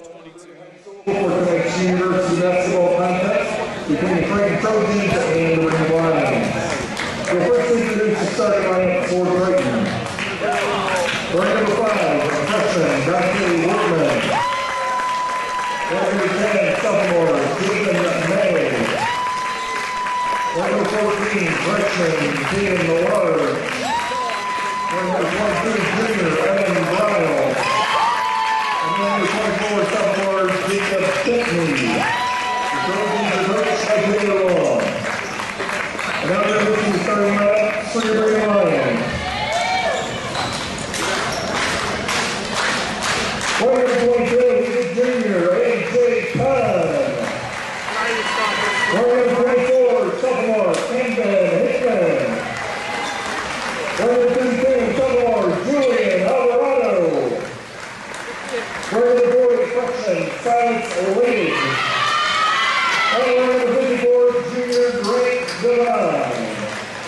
For tonight's university basketball contest between the Triton Trojans and the Bremen Lions. We'll first introduce the starting lineup for Triton. Wearing number 5, freshman Dante Workman. Wearing number 10, sophomore Jason May. Wearing number 14, freshman Jaden Millard. Wearing number 22, junior Evan Brown. And number 24, sophomore Jacob Pitney. The Trojans are coached by Taylor Long. And now they're looking to starting lineup for your Bremen Lions. Wearing 22 is junior A.J. Todd. Wearing 24, sophomore Camden Hickman. Wearing 32, sophomore Julian Alvarado. Wearing 40, freshman Silas Lee. And wearing 54, junior Grant Devine.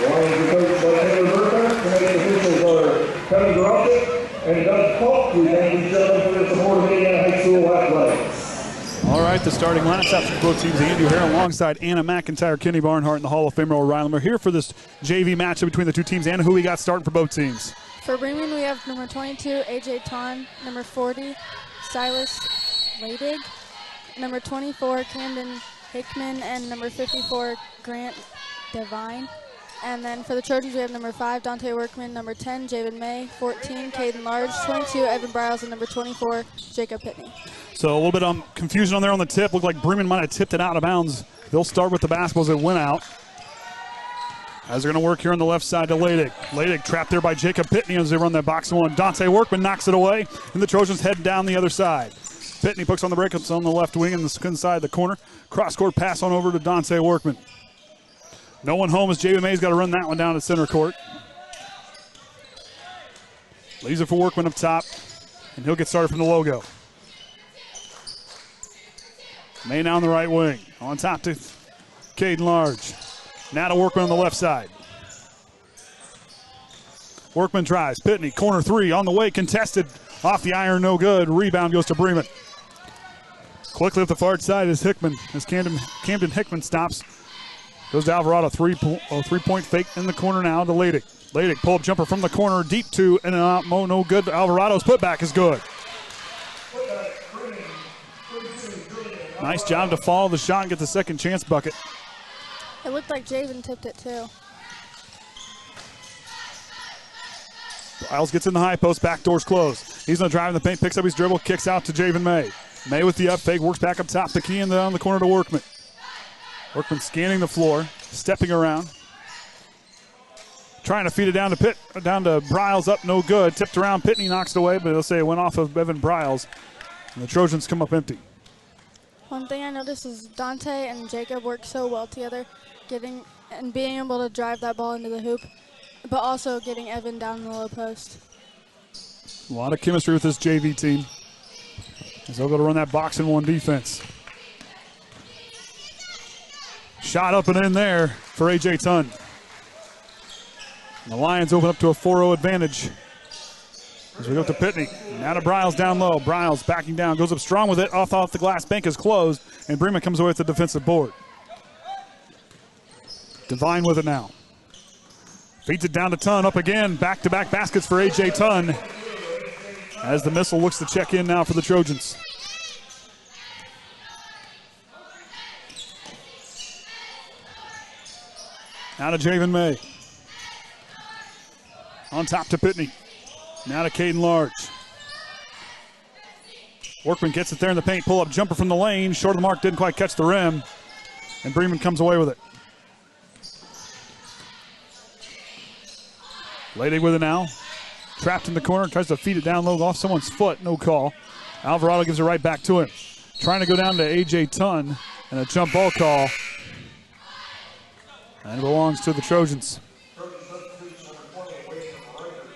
Lions are coached by Taylor Burkhart. Tonight's officials are Kevin Groffett and Doug Polk. We thank each other for their support of Indiana High School athletics. All right, the starting lineups out for both teams. Andy O'Hara alongside Anna McIntyre, Kenny Barnhart, and the Hall of Famer Orion Lemler here for this JV matchup between the two teams. Anna, who we got starting for both teams? For Bremen, we have number 22, AJ Ton, number 40, Silas Ladig, number 24, Camden Hickman, and number 54, Grant Devine. And then for the Trojans, we have number 5, Dante Workman, number 10, Javen May, 14, Caden Large, 22, Evan Bryles, and number 24, Jacob Pitney. So a little bit of confusion on there on the tip. Looked like Bremen might have tipped it out of bounds. They'll start with the basketballs that went out. As they're going to work here on the left side to Ladig. Ladig trapped there by Jacob Pitney as they run that box one. Dante Workman knocks it away, and the Trojans head down the other side. Pitney puts on the breakups on the left wing and the inside of the corner. Cross-court pass on over to Dante Workman. No one home as Javen May's got to run that one down to center court. Leaves it for Workman up top, and he'll get started from the logo. May now on the right wing. On top to Caden Large. Now to Workman on the left side. Workman tries. Pitney, corner three on the way, contested. Off the iron, no good. Rebound goes to Bremen. Quickly up the far side is Hickman, as Camden Hickman stops. Goes to Alvarado, three-point fake in the corner now to Ladig. Ladig, pull-up jumper from the corner, deep two, and out, no good. Alvarado's putback is good. Nice job to follow the shot and get the second chance bucket. It looked like Javen tipped it too. Bryles gets in the high post, back door's closed. He's going to drive in the paint, picks up his dribble, kicks out to Javen May. May with the up fake, works back up top, the key and down the corner to Workman. Workman scanning the floor, stepping around. Trying to feed it down to Bryles, up no good. Tipped around, Pitney knocks it away, but they'll say it went off of Evan Bryles. And the Trojans come up empty. One thing I noticed is Dante and Jacob work so well together, being able to drive that ball into the hoop, but also getting Evan down in the low post. A lot of chemistry with this JV team, as they'll go to run that box and one defense. Shot up and in there for A.J. Tunn. And the Lions open up to a 4-0 advantage. As we go to Pitney. Now to Bryles down low. Bryles backing down, goes up strong with it. Off the glass, bank is closed, and Bremen comes away with the defensive board. Devine with it now. Feeds it down to Tunn, up again. Back-to-back baskets for A.J. Tunn. As the missile looks to check in now for the Trojans. Now to Javen May. On top to Pitney. Now to Caden Large. Workman gets it there in the paint. Pull-up jumper from the lane. Short of the mark, didn't quite catch the rim. And Bremen comes away with it. Ladig with it now. Trapped in the corner. Tries to feed it down low off someone's foot. No call. Alvarado gives it right back to him. Trying to go down to A.J. Tunn. And a jump ball call. And it belongs to the Trojans.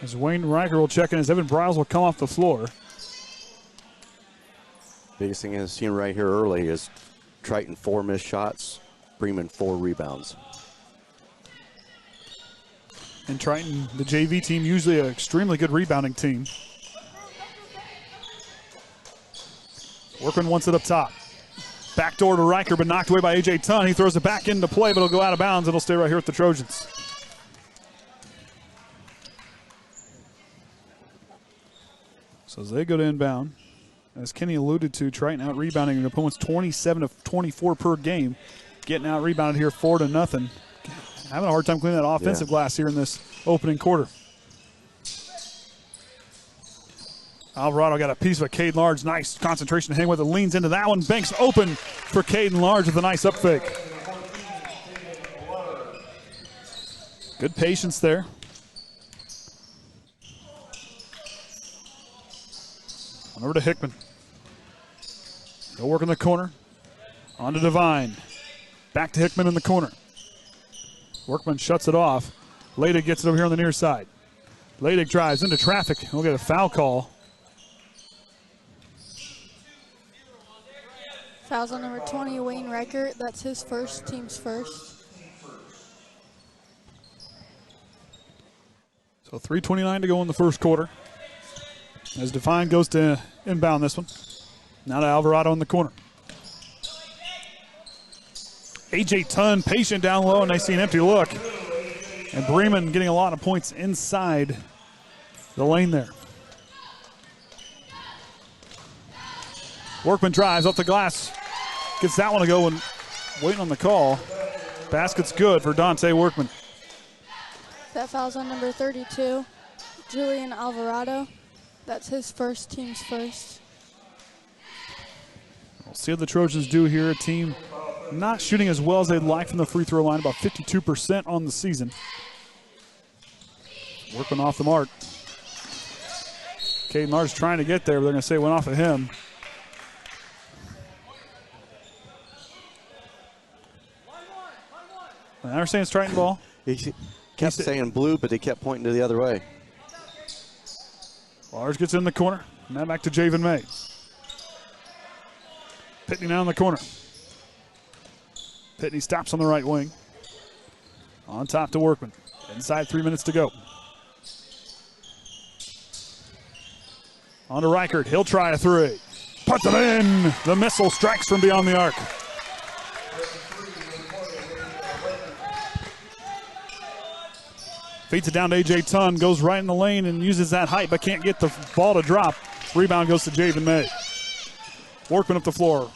As Wayne Riker will check in, as Evan Bryles will come off the floor. Biggest thing I've seen right here early is Triton 4 missed shots, Bremen 4 rebounds. And Triton, the JV team, usually an extremely good rebounding team. Workman wants it up top. Backdoor to Riker, but knocked away by A.J. Tunn. He throws it back into play, but it'll go out of bounds. It'll stay right here with the Trojans. So as they go to inbound, as Kenny alluded to, Triton out rebounding an opponent's 27 of 24 per game. Getting out rebounded here 4-0. Having a hard time cleaning that offensive glass here in this opening quarter. Alvarado got a piece of a Caden Large. Nice concentration to hang with it. Leans into that one. Banks open for Caden Large with a nice up fake. Good patience there. On over to Hickman. He'll work in the corner. On to Devine. Back to Hickman in the corner. Workman shuts it off. Leidig gets it over here on the near side. Leidig drives into traffic. He'll get a foul call. Fouls on number 20, Wayne Reichert. That's his first, team's first. So 3:29 to go in the first quarter. As Devine goes to inbound this one. Now to Alvarado in the corner. A.J. Tunn patient down low, and they see an empty look. And Bremen getting a lot of points inside the lane there. Workman drives off the glass. Gets that one to go and waiting on the call. Basket's good for Dante Workman. That foul's on number 32, Julian Alvarado. That's his first, team's first. We'll see what the Trojans do here. A team not shooting as well as they'd like from the free throw line, about 52% on the season. Workman off the mark. Caden Large trying to get there, but they're going to say it went off of him. I understand it's Triton ball. He kept saying blue, but he kept pointing to the other way. Large gets in the corner. Now back to Javen May. Pitney now in the corner. Pitney stops on the right wing. On top to Workman. Inside 3 minutes to go. On to Reichert. He'll try a three. Puts it in. The missile strikes from beyond the arc. Feeds it down to A.J. Tunn. Goes right in the lane and uses that height, but can't get the ball to drop. Rebound goes to Javen May. Workman up the floor.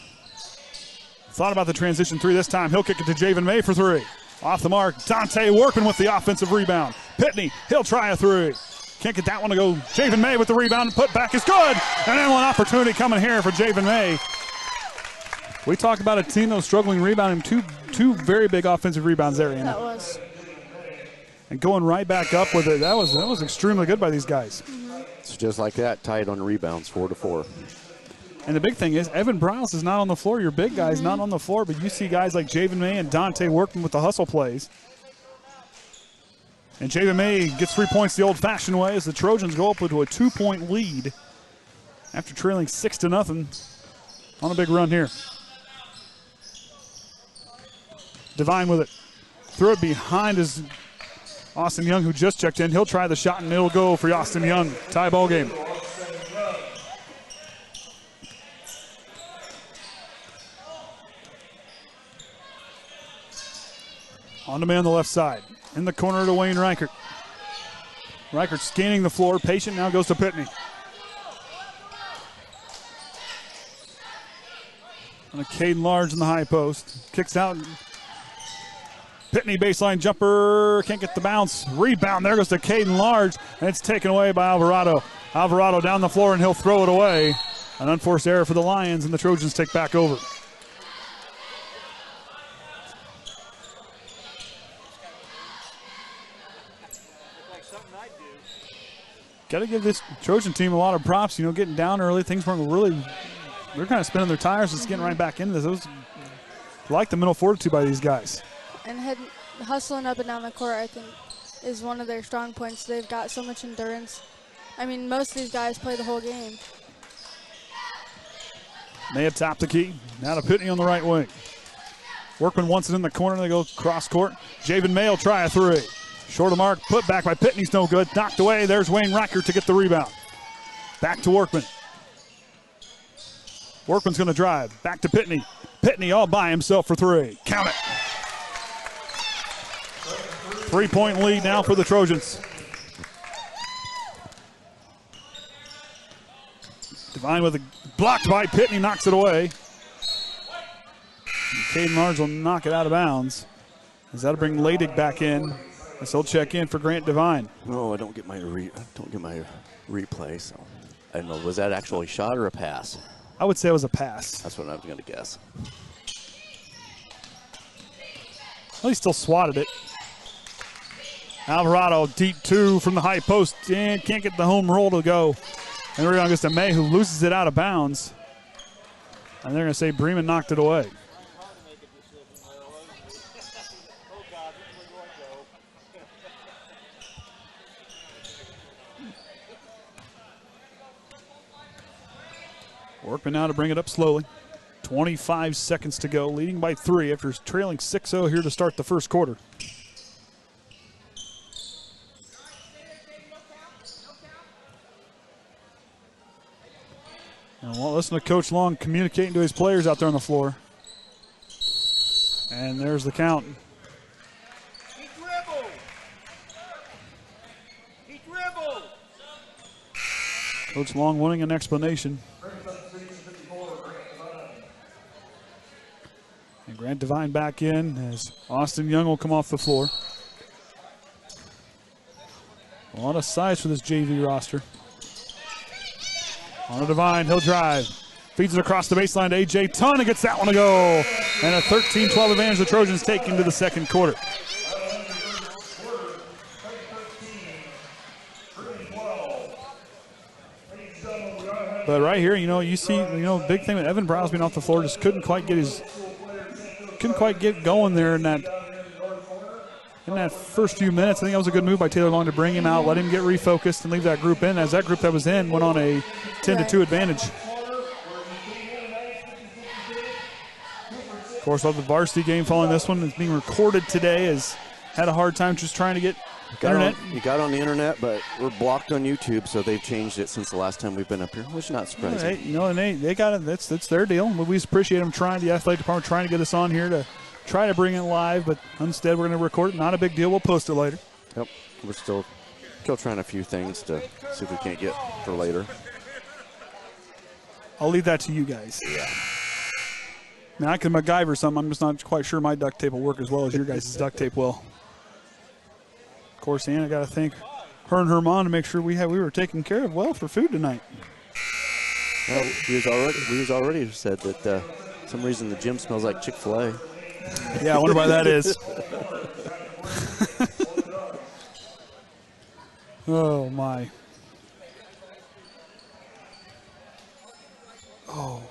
Thought about the transition three this time. He'll kick it to Javen May for three. Off the mark. Dante Workman with the offensive rebound. Pitney, he'll try a three. Can't get that one to go. Javen May with the rebound. Put back is good. And then one opportunity coming here for Javen May. We talked about a team that was struggling rebounding. Two very big offensive rebounds there, Anna. That was. And going right back up with it. That was extremely good by these guys. Mm-hmm. So just like that, tied on rebounds, 4-4. And the big thing is, Evan Browse is not on the floor. Your big guy's not on the floor, but you see guys like Javen May and Dante Workman with the hustle plays. And Javen May gets 3 points the old-fashioned way as the Trojans go up into a 2-point lead after trailing 6-0 on a big run here. Devine with it. Threw it behind his Austin Young, who just checked in. He'll try the shot, and it'll go for Austin Young. Tie ball game. On to man on the left side. In the corner to Wayne Reichert. Reichert scanning the floor. Patient now goes to Pitney. And a Caden Large in the high post. Kicks out. Pitney baseline jumper. Can't get the bounce. Rebound. There goes to Caden Large. And it's taken away by Alvarado. Alvarado down the floor, and he'll throw it away. An unforced error for the Lions, and the Trojans take back over. Got to give this Trojan team a lot of props. You know, getting down early, things weren't really, they're kind of spinning their tires and getting right back into this. It was like the mental fortitude by these guys. And hustling up and down the court, I think, is one of their strong points. They've got so much endurance. I mean, most of these guys play the whole game. May have topped the key. Now to Pitney on the right wing. Workman wants it in the corner. They go cross court. Javen May will try a three. Short of mark, put back by Pitney's no good. Knocked away. There's Wayne Reichert to get the rebound. Back to Workman. Workman's going to drive. Back to Pitney. Pitney all by himself for three. Count it. 3-point lead now for the Trojans. Devine with a blocked by Pitney, knocks it away. Caden Large will knock it out of bounds. As that'll bring Leidig back in. As he'll check in for Grant Devine. No, I don't get my replay. So I don't know. Was that actually a shot or a pass? I would say it was a pass. That's what I was going to guess. Well, he still swatted it. Alvarado deep two from the high post and can't get the home roll to go. And Orion goes to May, who loses it out of bounds. And they're going to say Bremen knocked it away. Workman now to bring it up slowly. 25 seconds to go, leading by 3 after trailing 6-0 here to start the first quarter. And we'll listen to Coach Long communicating to his players out there on the floor. And there's the count. He dribbled. He dribbled. Coach Long wanting an explanation. And Grant Devine back in as Austin Young will come off the floor. A lot of size for this JV roster. On to Devine, he'll drive. Feeds it across the baseline to A.J. Ton and gets that one to go. And a 13-12 advantage the Trojans take into the second quarter. But right here, you see, big thing with Evan Browse being off the floor, just couldn't quite get going there in that first few minutes. I think that was a good move by Taylor Long to bring him out, let him get refocused, and leave that group in, as that group that was in went on a 10-2 advantage. Of course, we'll have the varsity game following this one. It's being recorded today. Has had a hard time just trying to get internet. You got on the internet, but we're blocked on YouTube, so they've changed it since the last time we've been up here, which is not surprising. Hey, they got it. That's their deal. We appreciate them trying, the athletic department trying to get us on here to try to bring it live, but instead we're going to record it. Not a big deal. We'll post it later. Yep. We're still trying a few things to see if we can't get for later. I'll leave that to you guys. Yeah. Now, I can MacGyver something. I'm just not quite sure my duct tape will work as well as your guys' duct tape will. Of course, Anna got to thank her and her mom to make sure we were taken care of well for food tonight. Well, we was already said that for some reason the gym smells like Chick-fil-A. Yeah, I wonder why that is. Oh, my. Oh.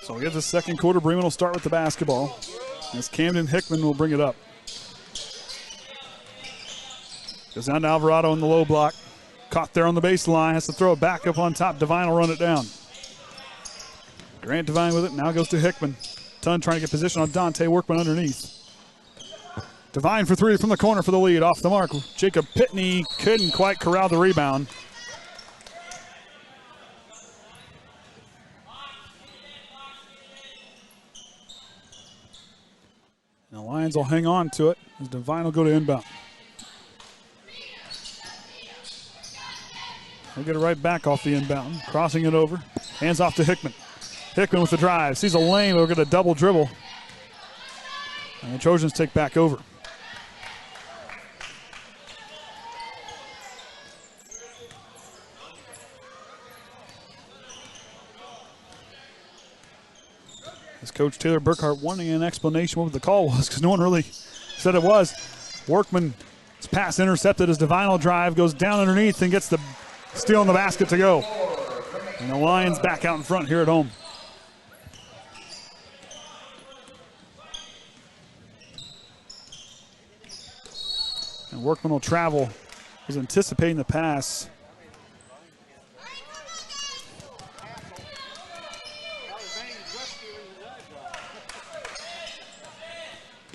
So we get the second quarter. Bremen will start with the basketball as Camden Hickman will bring it up. Goes down to Alvarado in the low block. Caught there on the baseline. Has to throw it back up on top. Devine will run it down. Grant Devine with it. Now goes to Hickman. Ton trying to get position on Dante Workman underneath. Devine for three from the corner for the lead. Off the mark. Jacob Pitney couldn't quite corral the rebound. And the Lions will hang on to it as Devine will go to inbound. He'll get it right back off the inbound. Crossing it over. Hands off to Hickman. Hickman with the drive. Sees a lane. We'll get a double dribble. And the Trojans take back over. As Coach Taylor Burkhart wanting an explanation what the call was because no one really said it was. Workman's pass intercepted as Devine will drive, goes down underneath and gets the steal in the basket to go. And the Lions back out in front here at home. And Workman will travel. Was anticipating the pass.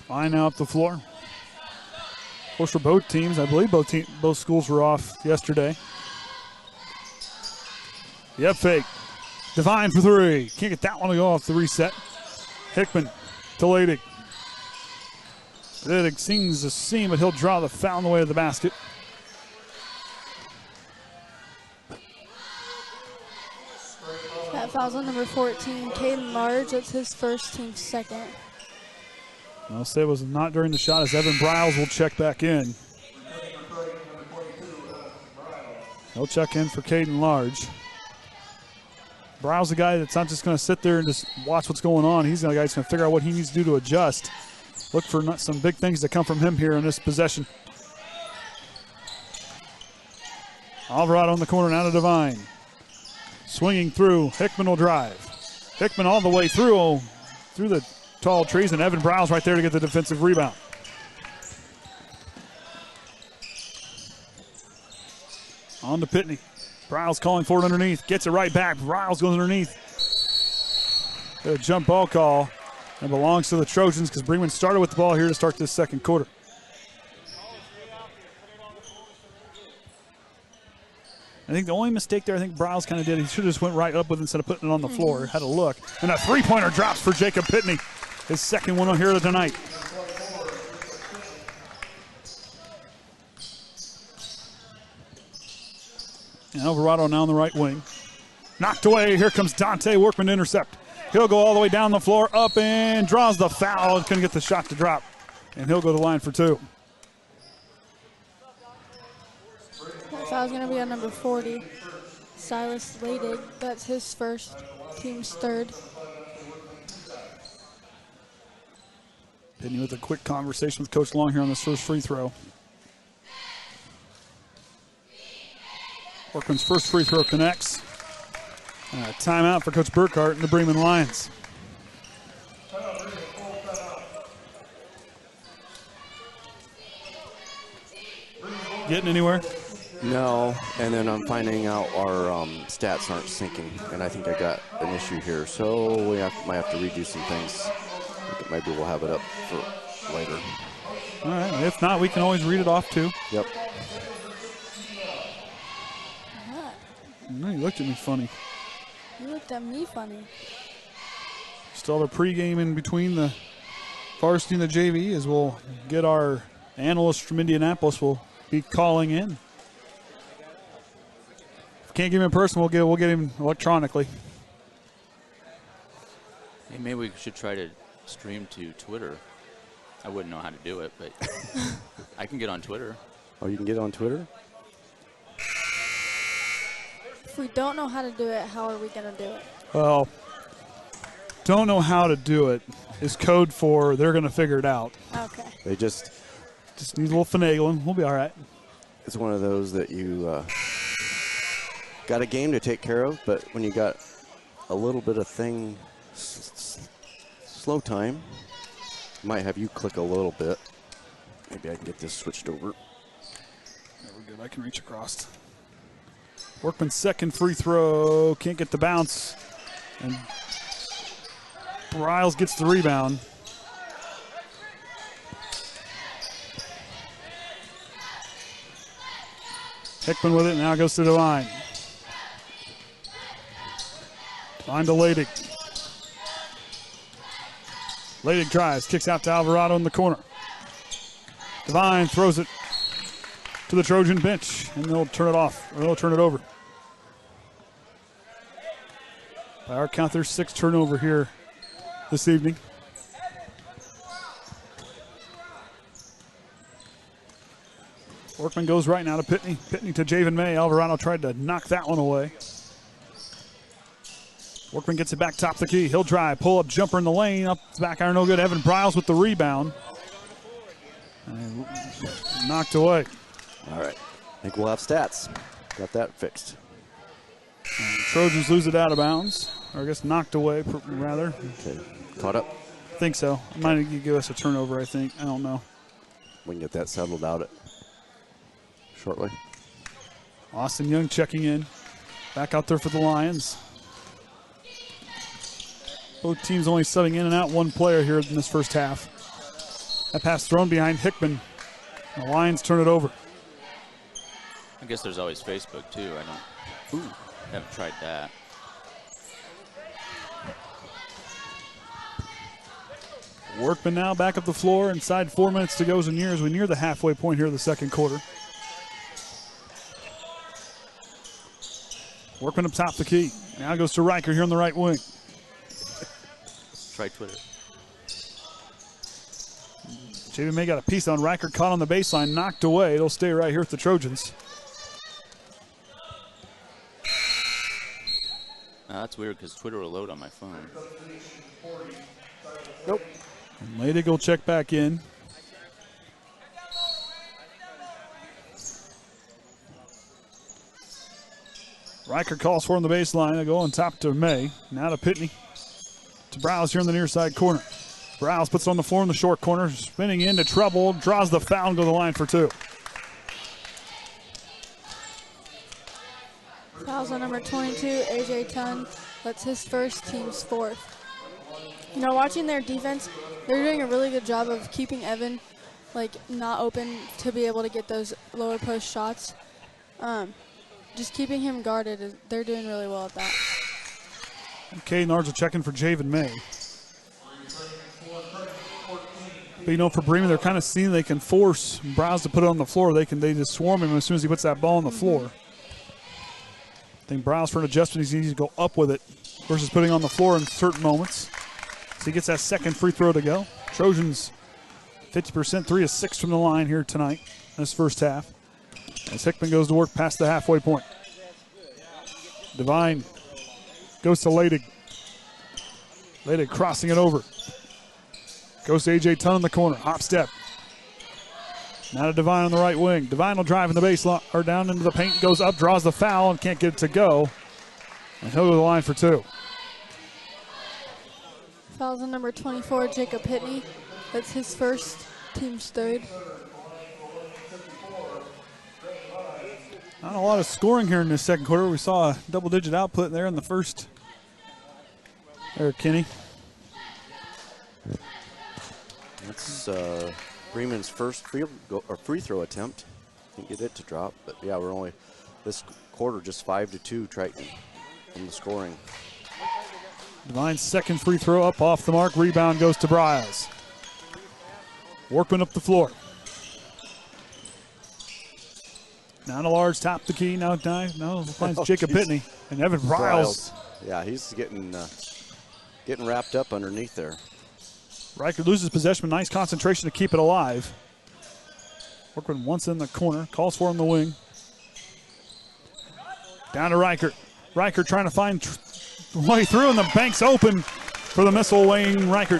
Fine now up the floor. Of course, for both teams, I believe both schools were off yesterday. Yep, fake. Devine for three. Can't get that one to go off the reset. Hickman to Leidig. Leidig seems the seam, but he'll draw the foul on the way to the basket. That foul's on number 14, Caden Large. That's his first, team's second. I'll say it was not during the shot as Evan Briles will check back in. He'll check in for Caden Large. Briles the guy that's not just going to sit there and just watch what's going on. He's the guy that's going to figure out what he needs to do to adjust. Look for some big things to come from him here in this possession. Alvarado in the corner, now to Devine. Swinging through, Hickman will drive. Hickman all the way through the tall trees, and Evan Briles right there to get the defensive rebound. On to Pitney. Briles calling for it underneath. Gets it right back. Briles goes underneath. A jump ball call. And belongs to the Trojans because Bremen started with the ball here to start this second quarter. I think the only mistake there I think Briles kind of did, he should have just went right up with it instead of putting it on the floor. Had a look. And a three-pointer drops for Jacob Pitney. His second one here tonight. And Alvarado now on the right wing. Knocked away. Here comes Dante Workman to intercept. He'll go all the way down the floor, up and draws the foul. Couldn't get the shot to drop. And he'll go to the line for two. That foul's going to be on number 40, Silas Leidig. That's his first, team's third. Pitney with a quick conversation with Coach Long here on this first free throw. Workman's first free throw connects. And a timeout for Coach Burkhart and the Bremen Lions. Getting anywhere? No, and then I'm finding out our stats aren't syncing, and I think I got an issue here. So we might have to redo some things. Maybe we'll have it up for later. All right, if not, we can always read it off too. Yep. No, you looked at me funny. You looked at me funny. Still have a pregame in between the varsity and the JV as we'll get our analyst from Indianapolis will be calling in. If we can't get him in person, we'll get him electronically. Hey, maybe we should try to stream to Twitter. I wouldn't know how to do it, but I can get on Twitter. Oh, you can get on Twitter? If we don't know how to do it, how are we going to do it? Well, don't know how to do it is code for they're going to figure it out. Okay. They just need a little finagling. We'll be all right. It's one of those that you got a game to take care of, but when you got a little bit of thing, slow time, might have you click a little bit. Maybe I can get this switched over. There we go. I can reach across. Workman's second free throw. Can't get the bounce. And Briles gets the rebound. Hickman with it. Now goes to Devine. Devine to Leidig. Leidig drives. Kicks out to Alvarado in the corner. Devine throws it to the Trojan bench, and they'll turn it off, or they'll turn it over. By our count, there's 6 turnover here this evening. Workman goes right now to Pitney. Pitney to Javen May. Alvarado tried to knock that one away. Workman gets it back top of the key. He'll drive, pull up, jumper in the lane. Up the back iron, no good. Evan Briles with the rebound. And knocked away. All right. I think we'll have stats. Got that fixed. And Trojans lose it out of bounds. Or I guess knocked away, rather. Okay. Caught up? I think so. Might give us a turnover, I think. I don't know. We can get that settled out shortly. Austin Young checking in. Back out there for the Lions. Both teams only subbing in and out one player here in this first half. That pass thrown behind Hickman. The Lions turn it over. I guess there's always Facebook too. Haven't tried that. Workman now back up the floor. Inside 4 minutes to go as we near the halfway point here of the second quarter. Workman up top the key. Now goes to Riker here on the right wing. Try Twitter. JV May got a piece on Riker, caught on the baseline, knocked away. It'll stay right here with the Trojans. That's weird because Twitter will load on my phone. Nope. And Leidig will check back in. Riker calls for on the baseline. They go on top to May. Now to Pitney. To Browse here in the near side corner. Browse puts it on the floor in the short corner. Spinning into trouble. Draws the foul and go to the line for 2. Fouls on number 22, AJ Ton. That's his first, team's 4th. You know, watching their defense, they're doing a really good job of keeping Evan, like, not open to be able to get those lower post shots. Just keeping him guarded, they're doing really well at that. Okay, Nards will check in for Javen May. But you know, for Bremen, they're kind of seeing they can force Browse to put it on the floor. They just swarm him as soon as he puts that ball on the floor. I think Browse, for an adjustment, he needs to go up with it versus putting on the floor in certain moments. So he gets that second free throw to go. Trojans 50%, 3 of 6 from the line here tonight in this first half. As Hickman goes to work past the halfway point. Devine goes to Leidig. Leidig crossing it over. Goes to A.J. Ton in the corner. Hop step. Now to Devine on the right wing. Devine will drive in the baseline, or down into the paint, goes up, draws the foul, and can't get it to go. And he'll go to the line for 2. Fouls on number 24, Jacob Pitney. That's his first, team's 3rd. Not a lot of scoring here in this second quarter. We saw a double-digit output there in the first. There, Kenny. That's Bremen's first free throw attempt. Didn't get it to drop, but yeah, we're only this quarter just 5-2 Triton from the scoring. Devine's second free throw up off the mark. Rebound goes to Bryles. Workman up the floor. Now to Large, top the key. Now finds Jacob Pitney and Evan Bryles. Yeah, he's getting wrapped up underneath there. Riker loses possession. Nice concentration to keep it alive. Workman once in the corner. Calls for him in the wing. Down to Riker. Riker trying to find way through, and the bank's open for the missile. Wayne Riker.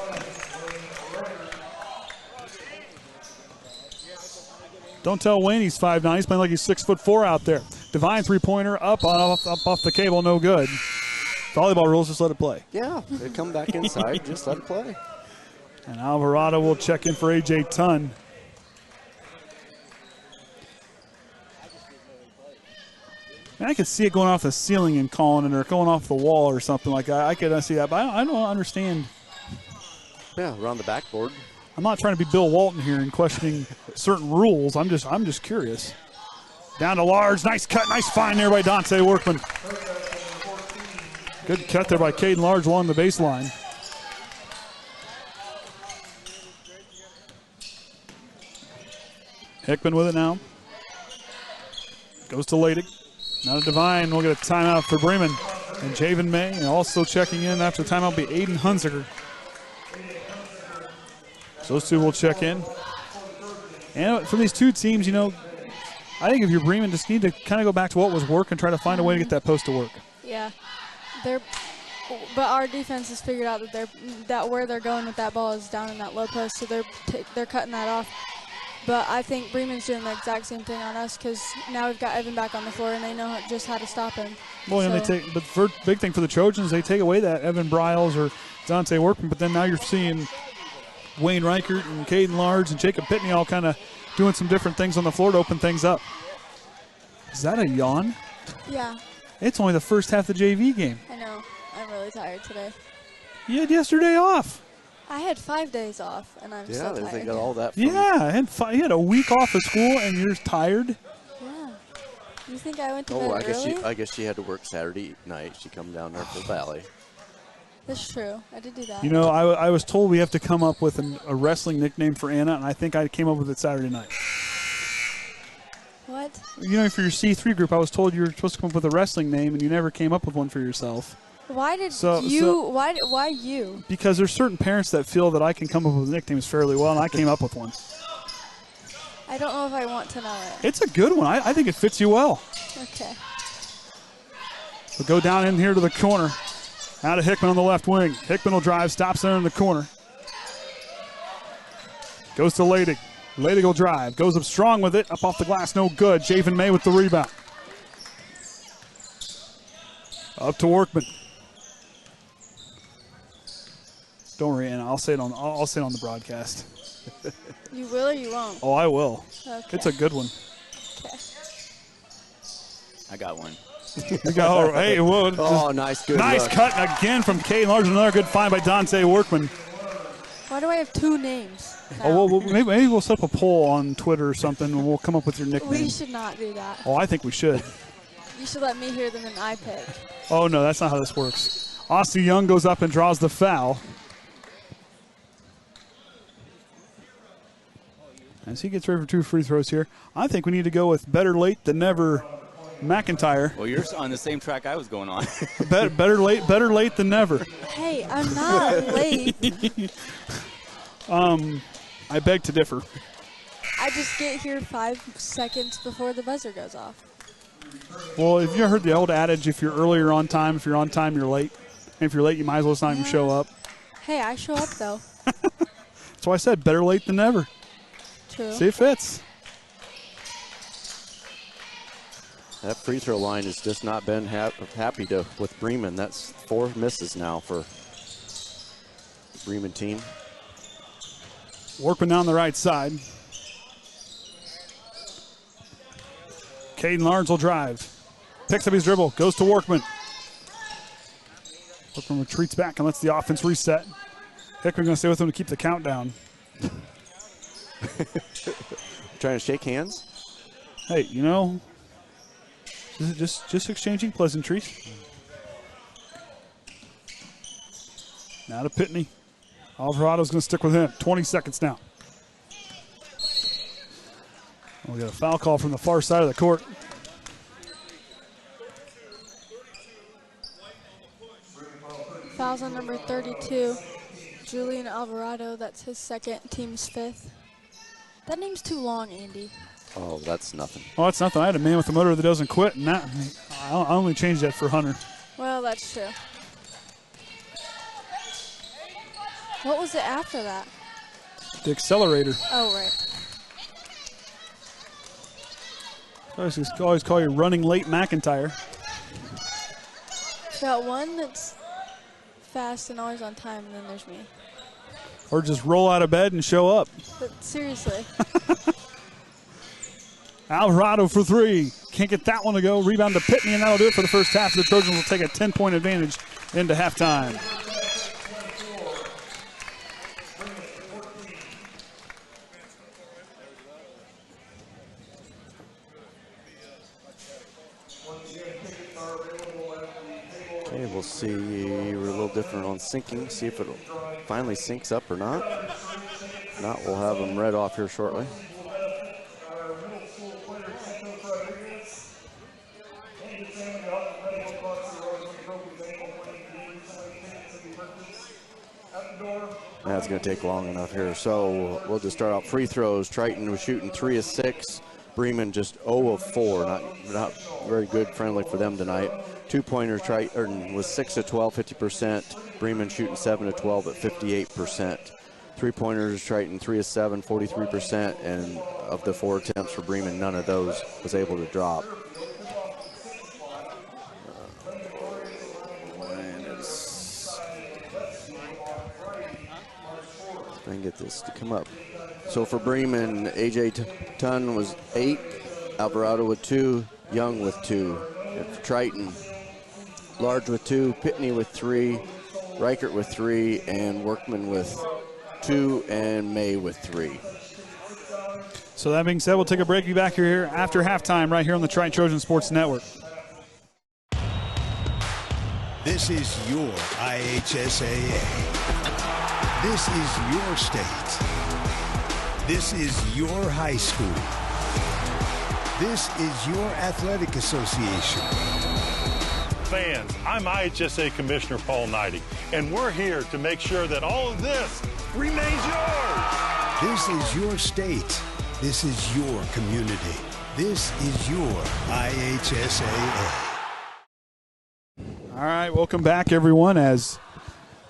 Don't tell Wayne he's 5'9". He's playing like he's 6'4" out there. Divine three-pointer up off the cable, no good. Volleyball rules, just let it play. Yeah, they come back inside, just let it play. And Alvarado will check in for A.J. Ton. Man, I could see it going off the ceiling and calling it, or going off the wall or something like that. I could see that, but I don't understand. Yeah, around the backboard. I'm not trying to be Bill Walton here and questioning certain rules. I'm just curious. Down to Large, nice cut, nice find there by Dante Workman. Good cut there by Caden Large along the baseline. Hickman with it now. Goes to Leidig. Now to Devine. We'll get a timeout for Bremen. And Javen May. And also checking in after the timeout will be Aiden Hunziker. So those two will check in. And for these two teams, you know, I think if you're Bremen, just need to kind of go back to what was work and try to find a way to get that post to work. Yeah. But our defense has figured out that where they're going with that ball is down in that low post, so they're cutting that off. But I think Bremen's doing the exact same thing on us, because now we've got Evan back on the floor and they know just how to stop him. Well, and but the big thing for the Trojans, they take away that Evan Bryles or Dante Workman, but then now you're seeing Wayne Reichert and Caden Large and Jacob Pitney all kind of doing some different things on the floor to open things up. Is that a yawn? Yeah. It's only the first half of the JV game. I know. I'm really tired today. You had yesterday off. I had 5 days off, and I'm so tired. They got all that. Yeah, you had a week off of school, and you're tired. Yeah. You think I went to Oh, bed early? I guess she had to work Saturday night. She come down there for ballet. That's true. I did do that. You know, I was told we have to come up with a wrestling nickname for Anna, and I think I came up with it Saturday night. What? You know, for your C3 group, I was told you were supposed to come up with a wrestling name, and you never came up with one for yourself. Why did why you? Because there's certain parents that feel that I can come up with nicknames fairly well, and I came up with one. I don't know if I want to know it. It's a good one. I think it fits you well. Okay. We'll go down in here to the corner. Out of Hickman on the left wing. Hickman will drive, stops there in the corner. Goes to Leidig. Leidig will drive. Goes up strong with it. Up off the glass, no good. Javen May with the rebound. Up to Workman. Don't worry, Anna. I'll say it on the broadcast. You will or you won't? Oh, I will. Okay. It's a good one. Okay. I got one. You go. Hey, whoa, Oh, nice, good nice look. cut again from Kate Large. Another good find by Dante Workman. Why do I have two names? Oh, well, maybe we'll set up a poll on Twitter or something, and we'll come up with your nickname. We should not do that. Oh, I think we should. You should let me hear them in I pick. Oh, no, that's not how this works. Austin Young goes up and draws the foul. As he gets ready for 2 free throws here, I think we need to go with better late than never McIntyre. Well, you're on the same track I was going on. better late than never. Hey, I'm not late. I beg to differ. I just get here 5 seconds before the buzzer goes off. Well, have you ever heard the old adage, if you're early, you're on time. If you're on time, you're late. And if you're late, you might as well not even show up. Hey, I show up, though. That's why I said better late than never. True. See, it fits. That free throw line has just not been happy with Bremen. That's 4 misses now for the Bremen team. Workman down the right side. Caden Large will drive. Picks up his dribble. Goes to Workman. Workman retreats back and lets the offense reset. Hickman going to stay with him to keep the count down. Trying to shake hands? Hey, you know, just exchanging pleasantries. Now to Pitney. Alvarado's going to stick with him. 20 seconds now. We got a foul call from the far side of the court. Fouls on number 32, Julian Alvarado. That's his second, team's 5th. That name's too long, Andy. Oh, that's nothing. Oh, that's nothing. I had a man with a motor that doesn't quit, and that I only changed that for Hunter. Well, that's true. What was it after that? The accelerator. Oh, right. I always call you running late McIntyre. Got one that's fast and always on time, and then there's me. Or just roll out of bed and show up. But seriously. Alvarado for 3. Can't get that one to go. Rebound to Pitney, and that'll do it for the first half. The Trojans will take a 10-point advantage into halftime. Okay, we'll see. We're a little different on syncing. See if it finally syncs up or not. If not, we'll have them read off here shortly. That's going to take long enough here. So we'll just start out free throws. Triton was shooting 3 of 6. Bremen just 0 of 4. Not very good, friendly for them tonight. 2-pointers, Triton was 6 of 12, 50%. Bremen shooting 7 of 12 at 58%. 3-pointers, Triton 3 of 7, 43%. And of the 4 attempts for Bremen, none of those was able to drop. I can get this to come up. So for Bremen, AJ Tunn was 8, Alvarado with 2, Young with 2. And for Triton, Large with 2, Pitney with 3, Reichert with 3, and Workman with 2, and May with 3. So that being said, we'll take a break. Be back here after halftime right here on the Triton Trojan Sports Network. This is your IHSAA. This is your state. This is your high school. This is your athletic association. Fans, I'm IHSA Commissioner Paul Knighty, and we're here to make sure that all of this remains yours. This is your state. This is your community. This is your IHSAA. All right, welcome back, everyone, as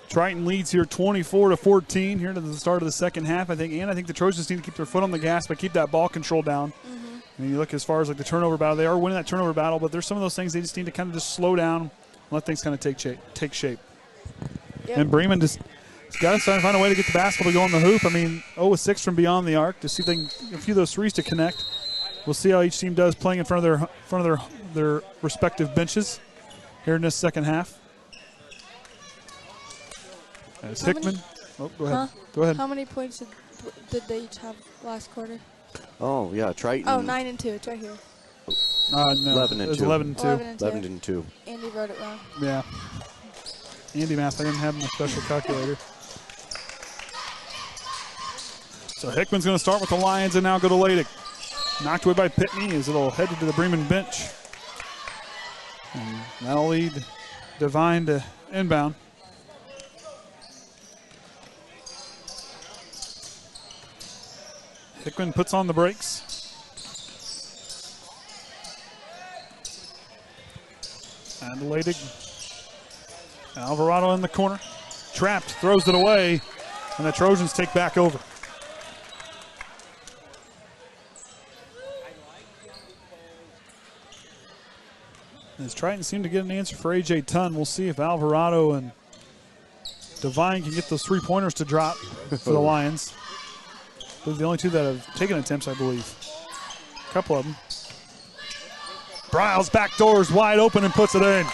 Triton leads here 24-14 here to the start of the second half. I think the Trojans need to keep their foot on the gas, but keep that ball control down. I mean, you look as far as like the turnover battle, they are winning that turnover battle, but there's some of those things they just need to kind of just slow down and let things kind of take shape. Yep. And Bremen just got to find a way to get the basketball to go on the hoop. I mean, 0-6 from beyond the arc to see if they can a few of those threes to connect. We'll see how each team does playing in front of their respective benches here in this second half. As Hickman. Go ahead. Huh? Go ahead. How many points did they each have last quarter? Oh, yeah, Triton. Oh, 9 and 2. It's right here. No, 11 and 2. 11 and 2. 11 and 2. Andy wrote it wrong. Yeah. Andy math, I didn't have my special calculator. So Hickman's going to start with the Lions and now go to Leydig. Knocked away by Pitney as it'll head to the Bremen bench. And that'll lead Devine to inbound. Hickman puts on the brakes. And Leydig. Alvarado in the corner. Trapped, throws it away, and the Trojans take back over. As Triton seem to get an answer for A.J. Tunn, we'll see if Alvarado and Devine can get those three-pointers to drop for the Lions. Those are the only two that have taken attempts, I believe. A couple of them. Bryles backdoors wide open and puts it in.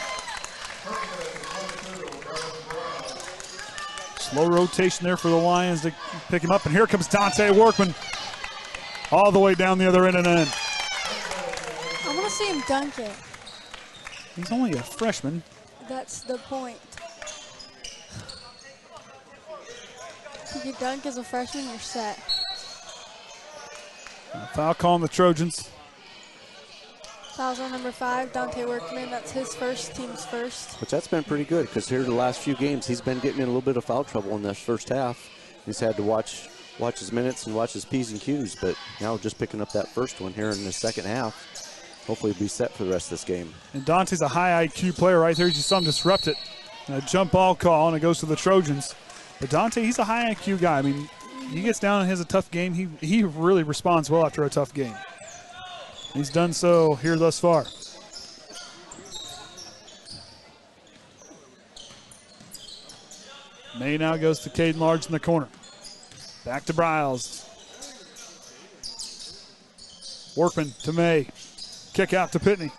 Slow rotation there for the Lions to pick him up. And here comes Dante Workman all the way down the other end and in. I want to see him dunk it. He's only a freshman. That's the point. If you dunk as a freshman, you're set. Foul call on the Trojans. Fouls on number 5, Dante Workman. That's his first, team's first. But that's been pretty good because here the last few games he's been getting in a little bit of foul trouble in this first half. He's had to watch his minutes and watch his P's and Q's, but now just picking up that first one here in the second half. Hopefully be set for the rest of this game. And Dante's a high IQ player right there. You saw him disrupt it. And a jump ball call, and it goes to the Trojans. But Dante, he's a high IQ guy. I mean, he gets down and has a tough game. He really responds well after a tough game. He's done so here thus far. May now goes to Caden Large in the corner. Back to Bryles. Workman to May. Kick out to Pitney.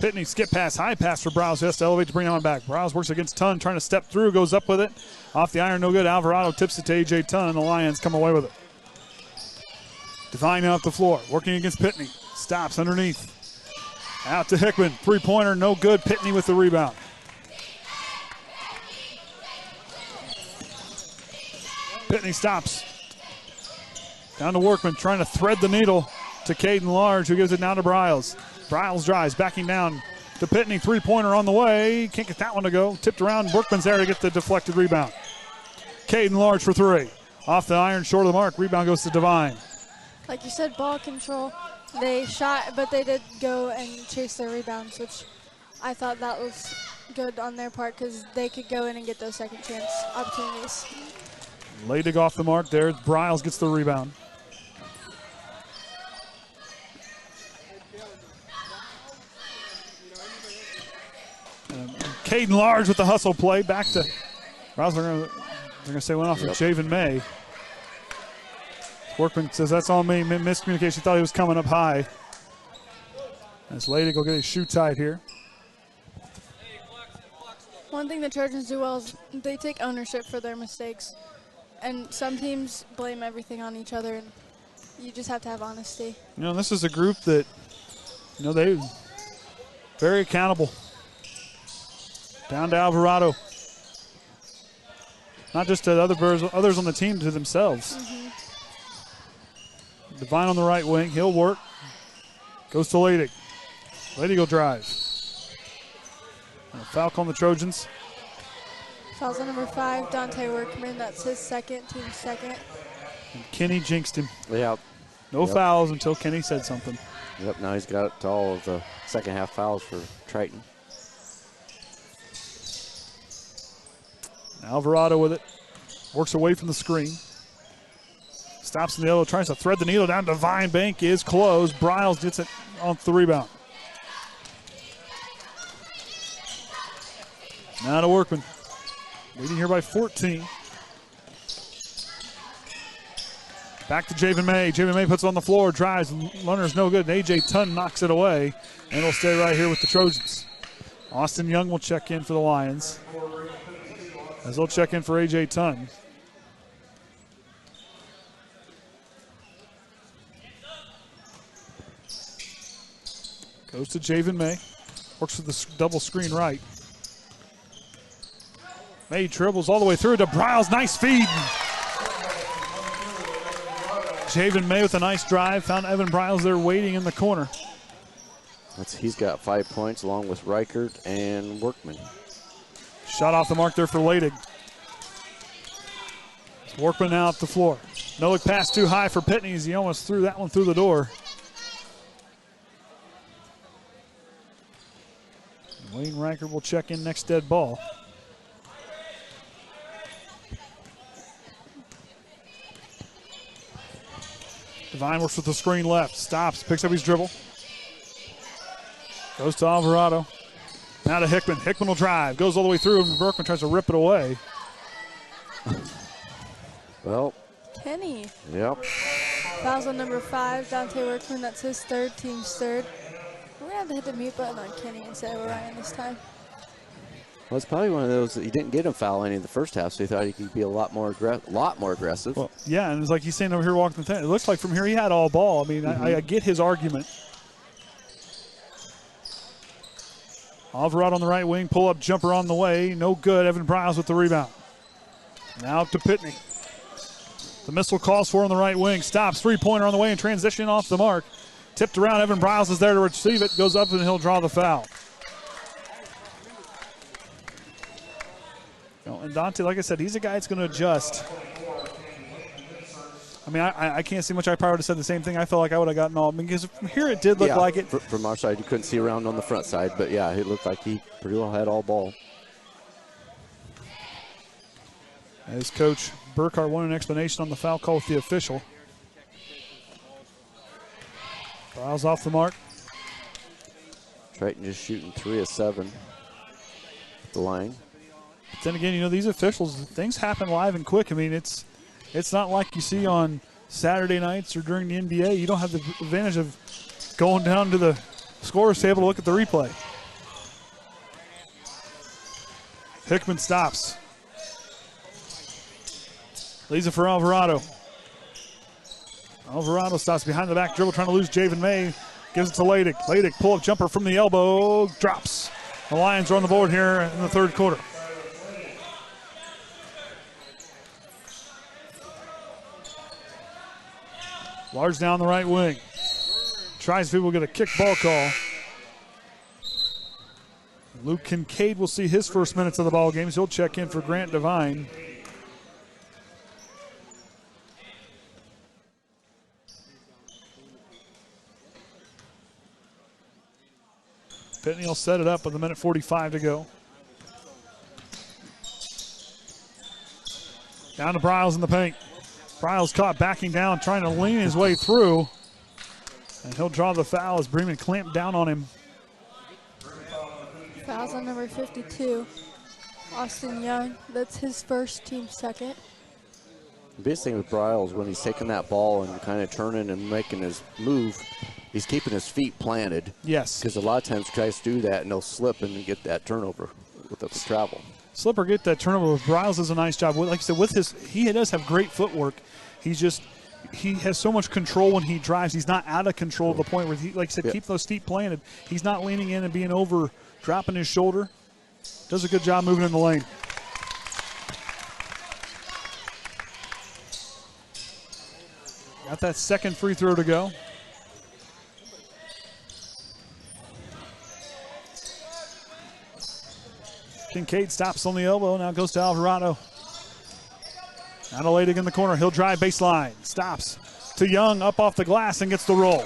Pitney skip pass, high pass for Bryles. He has to elevate to bring on back. Bryles works against Tunn, trying to step through, goes up with it. Off the iron, no good. Alvarado tips it to A.J. Tunn, and the Lions come away with it. Devine off the floor, working against Pitney. Stops underneath. Out to Hickman. Three-pointer, no good. Pitney with the rebound. Pitney stops. Down to Workman, trying to thread the needle to Caden Large, who gives it down to Bryles. Bryles drives, backing down to Pitney. Three-pointer on the way. Can't get that one to go. Tipped around. Workman's there to get the deflected rebound. Caden Large for three. Off the iron, short of the mark. Rebound goes to Devine. Like you said, ball control. They shot, but they did go and chase their rebounds, which I thought that was good on their part because they could go in and get those second chance opportunities. Leydig off the mark there. Bryles gets the rebound. Caden Large with the hustle play. Back to Bryles. They're going to say went off of Javen May. Workman says that's on me. Miscommunication. Thought he was coming up high. As Leydig will get his shoe tied here. One thing the Trojans do well is they take ownership for their mistakes. And some teams blame everything on each other, and you just have to have honesty. You know, this is a group that, you know, they very accountable. Down to Alvarado. Not just to others on the team, to themselves. Divine on the right wing. He'll work. Goes to Leidig. Leidig will drive. And a foul on the Trojans. Fouls on number 5, Dante Workman. That's his second, team second. And Kenny jinxed him. Yeah. No fouls until Kenny said something. Yep, now he's got to all of the second half fouls for Triton. Alvarado with it. Works away from the screen. Stops in the elbow, tries to thread the needle down. Divine Bank is closed. Bryles gets it on the rebound. Now to Workman. Leading here by 14. Back to Javen May. Javen May puts it on the floor, drives. Runner's no good. A.J. Tunn knocks it away, and it'll stay right here with the Trojans. Austin Young will check in for the Lions, as they'll check in for A.J. Tunn. Goes to Javen May. Works with the double screen right. May dribbles all the way through to Bryles. Nice feed. Javen May with a nice drive. Found Evan Bryles there waiting in the corner. He's got 5 points along with Reichert and Workman. Shot off the mark there for Leidig. Workman now up the floor. No look pass too high for Pitney as he almost threw that one through the door. Wayne Reichert will check in next dead ball. Divine works with the screen left. Stops, picks up his dribble. Goes to Alvarado. Now to Hickman. Hickman will drive. Goes all the way through, and Berkman tries to rip it away. Well. Kenny. Yep. Fouls on number 5, Dante Workman. That's his third, team's third. We're going to have to hit the mute button on Kenny instead of Orion this time. Well, it's probably one of those that he didn't get him foul any in the first half, so he thought he could be a lot more aggressive. Well, yeah, and it's like he's saying over here walking the thing. It looks like from here he had all ball. I mean, I get his argument. Alvarado on the right wing, pull-up jumper on the way. No good. Evan Bryles with the rebound. Now up to Pitney. The missile calls for on the right wing. Stops. Three-pointer on the way and transition off the mark. Tipped around. Evan Bryles is there to receive it. Goes up and he'll draw the foul. And Dante, like I said, he's a guy that's going to adjust. I mean, I can't see much. I probably would have said the same thing. I felt like I would have gotten all. Because from here it did look like it. From our side, you couldn't see around on the front side. But, yeah, it looked like he pretty well had all ball. As Coach Burkhart wanted an explanation on the foul call with the official. Bryles off the mark. Triton just shooting 3 of 7 at the line. But then again, you know, these officials, things happen live and quick. I mean, it's not like you see on Saturday nights or during the NBA. You don't have the advantage of going down to the scorer's table to look at the replay. Hickman stops. Leaves it for Alvarado. Alvarado stops behind the back dribble, trying to lose Javen May. Gives it to Leidig. Leidig, pull-up jumper from the elbow. Drops. The Lions are on the board here in the third quarter. Large down the right wing. Tries to get a kick ball call. Luke Kincaid will see his first minutes of the ball game. So he'll check in for Grant Devine. Pitney will set it up with 1:45 to go. Down to Bryles in the paint. Bryles caught backing down, trying to lean his way through. And he'll draw the foul as Bremen clamped down on him. Fouls on number 52, Austin Young. That's his first, team second. The biggest thing with Bryles, when he's taking that ball and kind of turning and making his move, he's keeping his feet planted. Yes. Because a lot of times he tries to do that and they'll slip and get that turnover with the travel. Slipper get that turnover with Bryles does a nice job. Like I said, with he does have great footwork. He has so much control when he drives. He's not out of control to the point where he, like I said, keep those feet planted. He's not leaning in and being over, dropping his shoulder. Does a good job moving in the lane. Got that second free throw to go. Kincaid stops on the elbow, now goes to Alvarado. Now to Leydig in the corner, he'll drive baseline, stops to Young, up off the glass and gets the roll.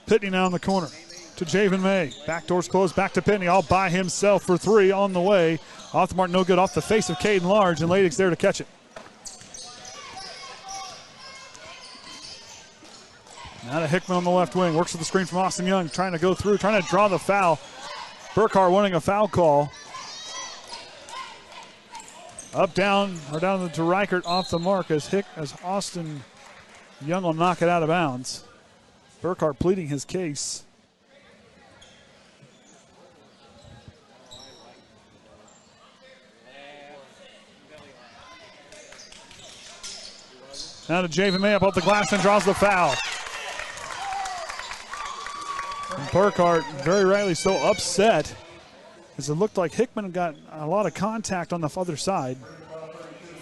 Pitney now in the corner to Javen May. Back doors closed, back to Pitney, all by himself for three on the way. Off the mark, no good, off the face of Caden Large, and Leydig's there to catch it. Now to Hickman on the left wing, works with the screen from Austin Young, trying to go through, trying to draw the foul. Burkhart wanting a foul call. Up, down, or down to Reichert, off the mark as Austin Young will knock it out of bounds. Burkhart pleading his case. Now to Javen May up off the glass and draws the foul. And Burkhart, very rightly so, upset as it looked like Hickman got a lot of contact on the other side.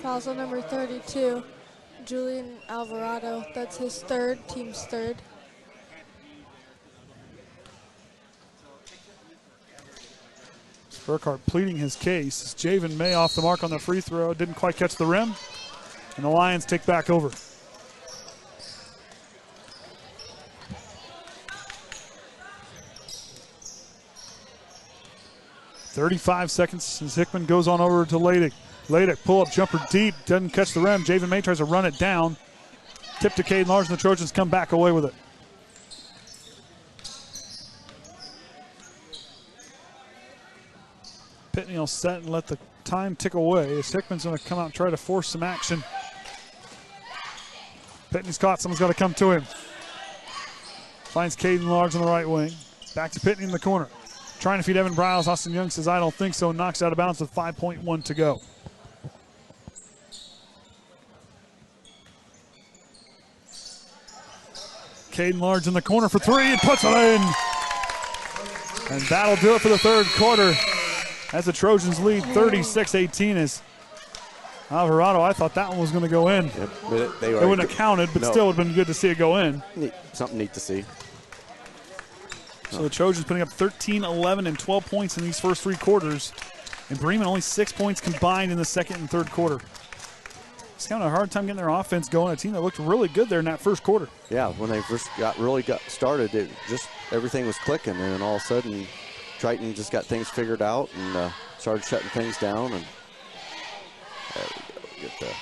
Fouls on number 32, Julian Alvarado. That's his third, team's third. Burkhart pleading his case. As Javen May off the mark on the free throw, didn't quite catch the rim, and the Lions take back over. 35 seconds as Hickman goes on over to Leydig. Leydig, pull-up jumper deep, doesn't catch the rim. Javen May tries to run it down. Tip to Caden Large, and the Trojans come back away with it. Pitney will set and let the time tick away as Hickman's going to come out and try to force some action. Pitney's caught, someone's got to come to him. Finds Caden Large on the right wing. Back to Pitney in the corner. Trying to feed Evan Bryles. Austin Young says, I don't think so, and knocks out of bounds with 5.1 to go. Caden Large in the corner for three and puts it in. And that'll do it for the third quarter as the Trojans lead 36-18 as Alvarado, I thought that one was going to go in. Yep, it wouldn't have counted, but still would have been good to see it go in. Something neat to see. So the Trojans putting up 13, 11, and 12 points in these first three quarters. And Bremen only 6 points combined in the second and third quarter. It's kind of a hard time getting their offense going. A team that looked really good there in that first quarter. Yeah, when they first got started, it just everything was clicking, and then all of a sudden, Triton just got things figured out and started shutting things down. And there we go, get the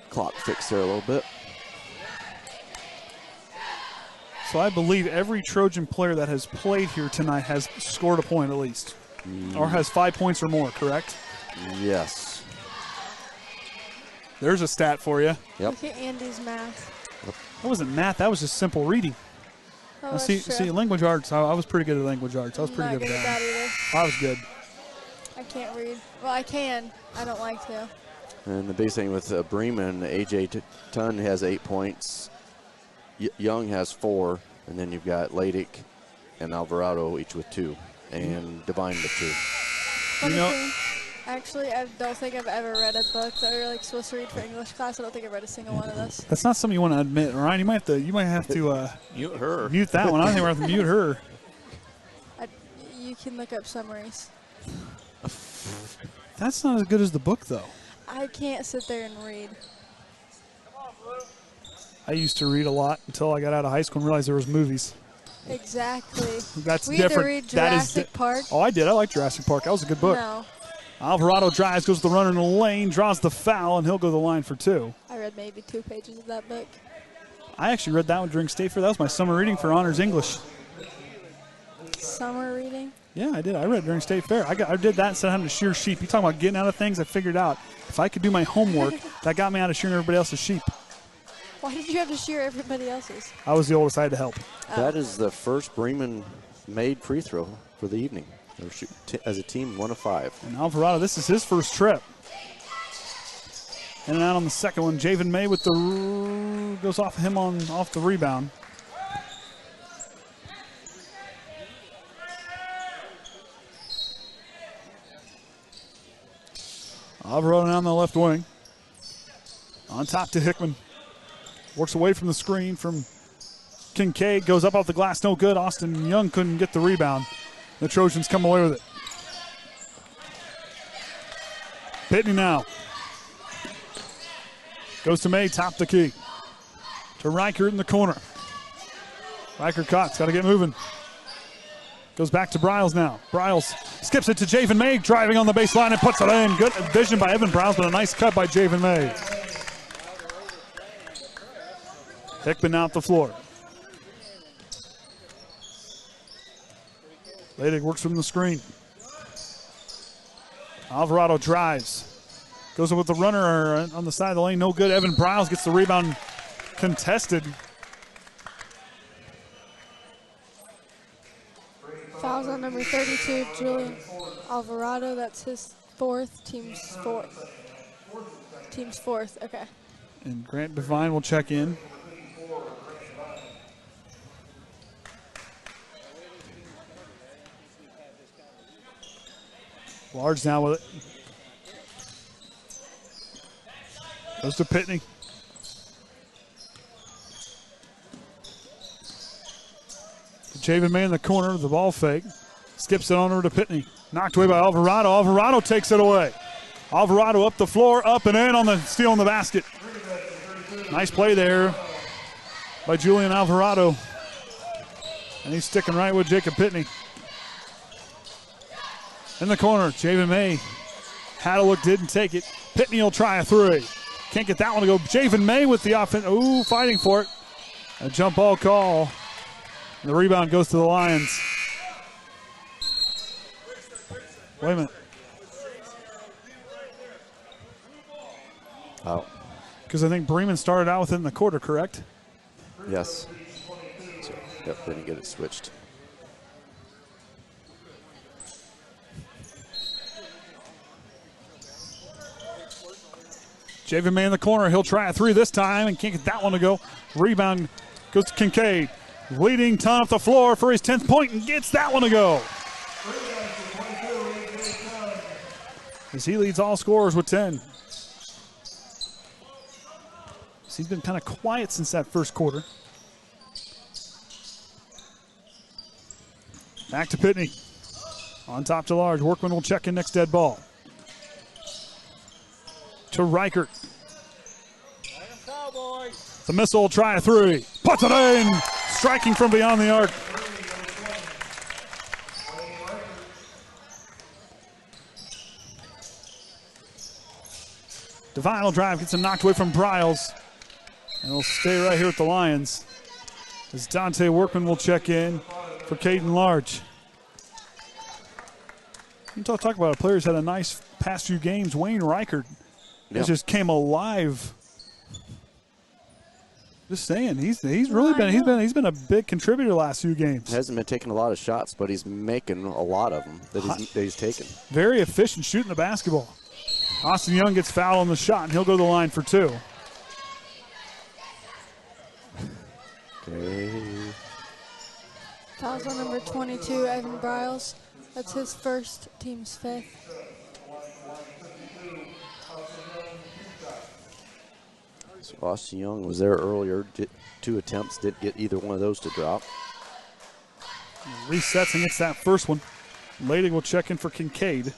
clock fixed there a little bit. So I believe every Trojan player that has played here tonight has scored a point at least, or has 5 points or more, correct? Yes. There's a stat for you. Yep. Look at Andy's math. That wasn't math, that was just simple reading. Oh, see, language arts, I was pretty good at language arts. I was pretty good at that. Either. I was good. I can't read. Well, I can. I don't like to. And the big thing with Bremen, AJ Tunn has 8 points. Young has 4, and then you've got Leydig and Alvarado each with 2, and Divine with 2. Funny thing, actually, I don't think I've ever read a book that we were like supposed to read for English class. I don't think I've read a single one of those. That's not something you want to admit, Ryan. You might have to mute her. Mute that one. I don't think we're going to mute her. You can look up summaries. That's not as good as the book, though. I can't sit there and read. I used to read a lot until I got out of high school and realized there was movies. Exactly. That's we different. Had to read Jurassic Park. Oh, I did. I like Jurassic Park. That was a good book. No. Alvarado drives, goes to the runner in the lane, draws the foul, and he'll go to the line for 2. I read maybe 2 pages of that book. I actually read that one during State Fair. That was my summer reading for Honors English. Summer reading? Yeah, I did. I read it during State Fair. I did that instead of having to shear sheep. You talking about getting out of things? I figured out if I could do my homework, that got me out of shearing everybody else's sheep. Why did you have to share everybody else's? I was the oldest. I had to help. That is the first Bremen made free throw for the evening. They shoot as a team, 1 of 5. And Alvarado, this is his first trip. In and out on the second one. Javen May with the goes off him off the rebound. Alvarado down the left wing. On top to Hickman. Works away from the screen from Kincaid. Goes up off the glass. No good. Austin Young couldn't get the rebound. The Trojans come away with it. Pitney now. Goes to May. Top the key. To Reichert in the corner. Reichert caught. Got to get moving. Goes back to Briles now. Briles skips it to Javen May, driving on the baseline and puts it in. Good vision by Evan Briles, but a nice cut by Javen May. Hickman out the floor. Leidig works from the screen. Alvarado drives. Goes with the runner on the side of the lane. No good. Evan Briles gets the rebound contested. Fouls on number 32, Julian Alvarado. That's his 4th, team's 4th. Team's 4th, okay. And Grant Devine will check in. Large now with it. Goes to Pitney. Javen May in the corner, the ball fake. Skips it on over to Pitney. Knocked away by Alvarado. Alvarado takes it away. Alvarado up the floor, up and in on the steal in the basket. Nice play there by Julian Alvarado. And he's sticking right with Jacob Pitney. In the corner, Javen May had a look, didn't take it. Pitney will try a 3. Can't get that one to go. Javen May with the offense. Ooh, fighting for it. A jump ball call. The rebound goes to the Lions. Wait a minute. Oh. Because I think Bremen started out within the quarter, correct? Yes. So, yep, didn't get it switched. Javen May in the corner. He'll try a 3 this time and can't get that one to go. Rebound goes to Kincaid. Leading ton off the floor for his 10th point and gets that one to go. As he leads all scorers with 10. So he's been kind of quiet since that first quarter. Back to Pitney. On top to Large. Workman will check in next dead ball. To Reichert. The missile will try a 3. Puts it in. Striking from beyond the arc. Devine will drive, gets him knocked away from Briles. And he'll stay right here with the Lions. As Dante Workman will check in for Caden Large. You talk about a player who's had a nice past few games. Wayne Reichert just came alive. Just saying, he's really been a big contributor the last few games. Hasn't been taking a lot of shots, but he's making a lot of them that he's taken. Very efficient shooting the basketball. Austin Young gets fouled on the shot, and he'll go to the line for 2. Okay. Fouls on number 22, Evan Briles. That's his 1st, team's 5th. So Austin Young was there earlier. 2 attempts, didn't get either one of those to drop. Resets and gets that first one. Leidig will check in for Kincaid.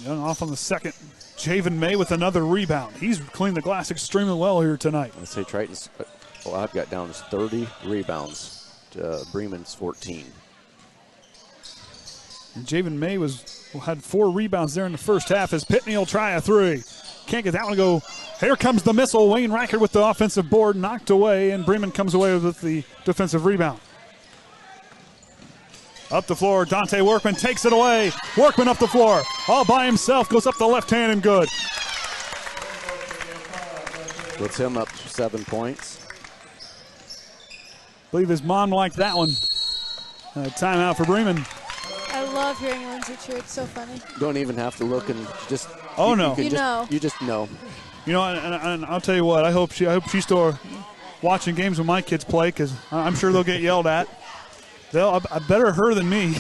Young off on the second. Javen May with another rebound. He's cleaned the glass extremely well here tonight. I'd say Triton's, well, I've got down as 30 rebounds to Bremen's 14. And Javen May had 4 rebounds there in the first half as Pitney will try a 3. Can't get that one to go. Here comes the missile. Wayne Reichert with the offensive board knocked away, and Bremen comes away with the defensive rebound. Up the floor, Dante Workman takes it away. Workman up the floor, all by himself, goes up the left hand and good. Puts him up 7 points. I believe his mom liked that one. Timeout for Bremen. I love hearing Lindsay cheer. It's so funny. Don't even have to look and just. Oh no! You know. You just know. You know, and I'll tell you what. I hope she's still watching games when my kids play, because I'm sure they'll get yelled at. I better her than me,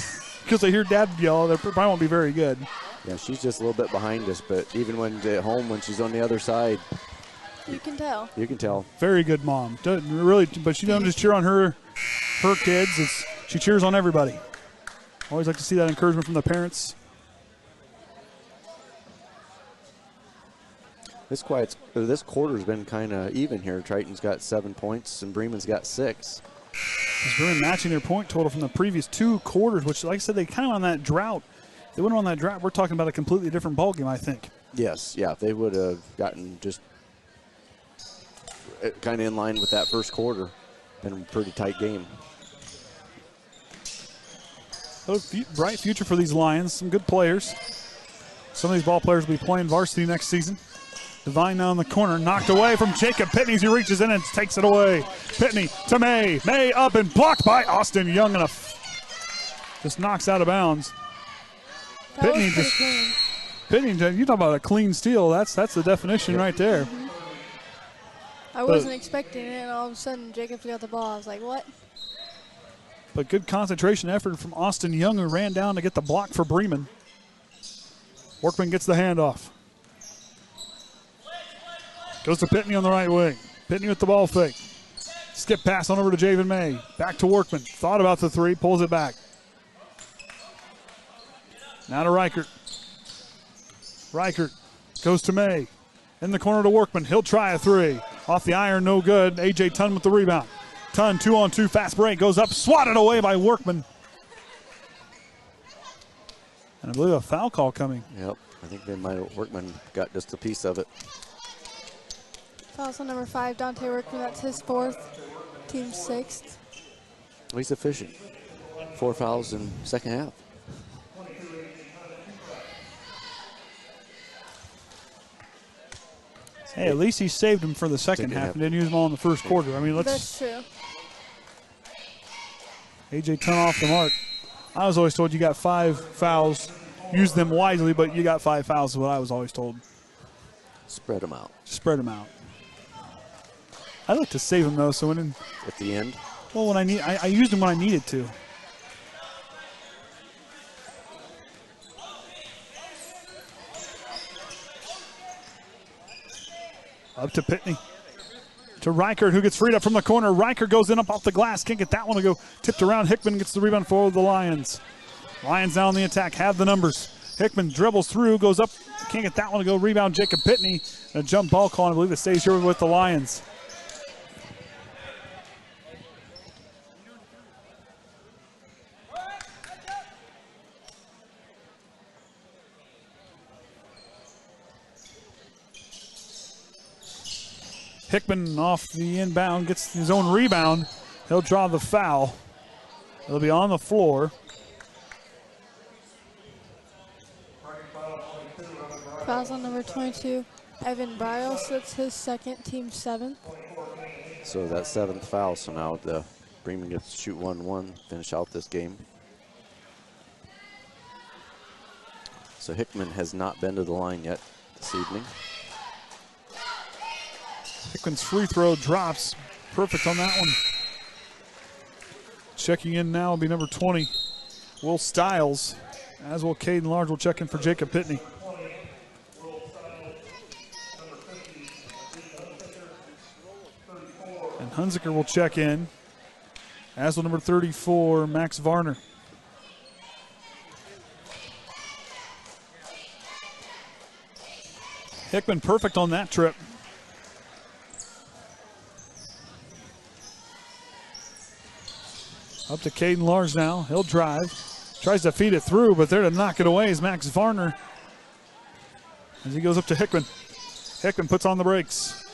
because I hear Dad yell. They probably won't be very good. Yeah, she's just a little bit behind us, but even when at home, when she's on the other side, you can tell. You can tell. Very good mom. Doesn't really, but she doesn't just cheer on her kids. She cheers on everybody. Always like to see that encouragement from the parents. This quarter's been kind of even here. Triton's got 7 points and Bremen's got 6. As Bremen matching their point total from the previous 2 quarters, which, like I said, they kind of on that drought. If they went on that drought, we're talking about a completely different ballgame, I think. Yes, yeah, if they would have gotten just kind of in line with that first quarter, been a pretty tight game. Bright future for these Lions. Some good players. Some of these ball players will be playing varsity next season. Devine now in the corner, knocked away from Jacob Pitney as he reaches in and takes it away. Pitney to May. May up and blocked by Austin Young, and just knocks out of bounds. Pitney just clean. Pitney, you talk about a clean steal. That's the definition right there. Mm-hmm. I wasn't expecting it, and all of a sudden Jacob got the ball. I was like, what? But good concentration effort from Austin Young, who ran down to get the block for Bremen. Workman gets the handoff. Goes to Pitney on the right wing. Pitney with the ball fake. Skip pass on over to Javen May. Back to Workman. Thought about the 3, pulls it back. Now to Reichert. Reichert goes to May. In the corner to Workman. He'll try a 3. Off the iron, no good. A.J. Tunn with the rebound. Tunn, 2-on-2, fast break, goes up, swatted away by Workman. And I believe a foul call coming. Yep, I think Workman got just a piece of it. Foul's on number 5, Dante Workman. That's his 4th, team 6th. Well, he's efficient. 4 fouls in second half. Hey, at least he saved him for the second half and didn't use them all in the first quarter. I mean, That's true. A.J. Tunn off the mark. I was always told you got 5 fouls. Use them wisely, but you got 5 fouls is what I was always told. Spread them out. Spread them out. I like to save them, though, so when at the end? Well, when I used them when I needed to. Up to Pitney. To Reichert, who gets freed up from the corner. Reichert goes in up off the glass. Can't get that one to go. Tipped around. Hickman gets the rebound for the Lions. Lions now on the attack. Have the numbers. Hickman dribbles through. Goes up. Can't get that one to go. Rebound Jacob Pitney. A jump ball call. I believe it stays here with the Lions. Hickman off the inbound, gets his own rebound. He'll draw the foul. It'll be on the floor. Foul's on number 22, Evan Briles. That's his 2nd, team 7th. So that 7th foul, so now the Bremen gets to shoot 1-1, finish out this game. So Hickman has not been to the line yet this evening. Hickman's free throw drops. Perfect on that one. Checking in now will be number 20, Will Stiles. As will Caden Large will check in for Jacob Pitney. And Hunziker will check in. As will number 34, Max Varner. Hickman perfect on that trip. Up to Caden Lars now. He'll drive. Tries to feed it through, but there to knock it away is Max Varner. As he goes up to Hickman. Hickman puts on the brakes.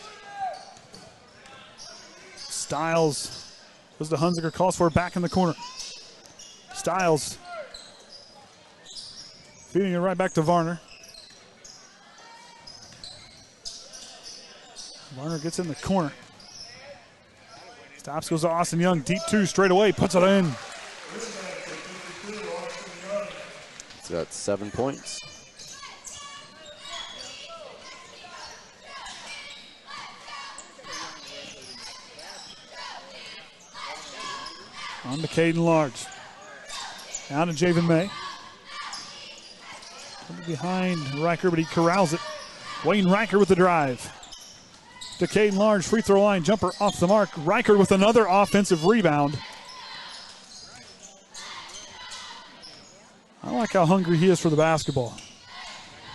Stiles goes to Hunziker, calls for it back in the corner. Stiles feeding it right back to Varner. Varner gets in the corner. Stops, goes to Austin Young. Deep two straight away. Puts it in. He's got 7 points. On to Caden Large. Down to Javen May. Behind Riker, but he corrals it. Wayne Riker with the drive. To Caden Large, free throw line jumper off the mark. Riker with another offensive rebound. I like how hungry he is for the basketball.